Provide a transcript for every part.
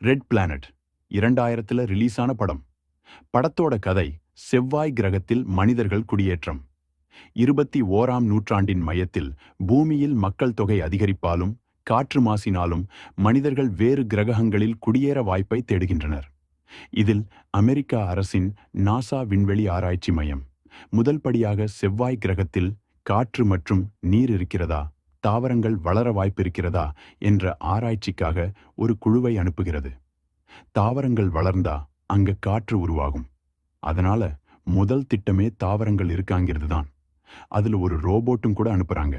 Red planet 2000ல ரிலீஸான படம். படத்தோட கதை செவ்வாய் கிரகத்தில் மனிதர்கள் குடியேற்றம். 21ஆம் நூற்றாண்டின் மையத்தில் பூமியில் மக்கள் தொகை அதிகரிப்பாலும் காற்று மாசினாலும் மனிதர்கள் வேறு கிரகங்களில் குடியேற வாய்ப்பை தேடுகின்றனர். இதில் அமெரிக்கா அரசின் நாசா விண்வெளி ஆராய்ச்சி மையம் முதல் படியாக செவ்வாய் கிரகத்தில் காற்று மற்றும் நீர் இருக்கிறதா, தாவரங்கள் வளர வாய்ப்பிருக்கிறதா என்ற ஆராய்ச்சிக்காக ஒரு குழுவை அனுப்புகிறது. தாவரங்கள் வளர்ந்தா அங்க காற்று உருவாகும். அதனால முதல் திட்டமே தாவரங்கள் இருக்காங்கிறது தான். அதுல ஒரு ரோபோட்டும் கூட அனுப்புறாங்க.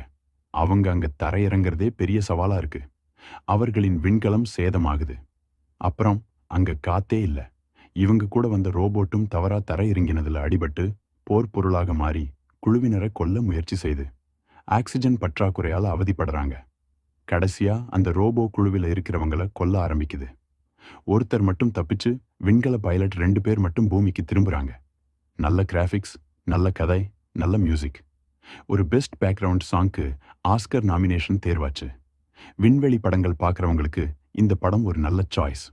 அவங்க அங்க தரையிறங்கிறதே பெரிய சவாலா இருக்கு. அவர்களின் விண்கலம் சேதமாகுது. அப்புறம் அங்க காத்தே இல்ல. இவங்க கூட வந்த ரோபோட்டும் தவறா தரையிறங்கினதுல அடிபட்டு போர் பொருளாக மாறி குழுவினரை கொல்ல முயற்சி செய்து ஆக்சிஜன் பற்றாக்குறையால அவதிப்படுறாங்க. கடைசியா அந்த ரோபோ குழுவில் இருக்கிறவங்கள கொல்ல ஆரம்பிக்குது. ஒருத்தர் மட்டும் தப்பிச்சு விண்கல பைலட் 2 பேர் மட்டும் பூமிக்கு திரும்புறாங்க. நல்ல கிராஃபிக்ஸ், நல்ல கதை, நல்ல மியூசிக். ஒரு பெஸ்ட் பேக்ரவுண்ட் சாங்க்கு ஆஸ்கர் நாமினேஷன் தேர்வாச்சு. விண்வெளி படங்கள் பார்க்குறவங்களுக்கு இந்த படம் ஒரு நல்ல சாய்ஸ்.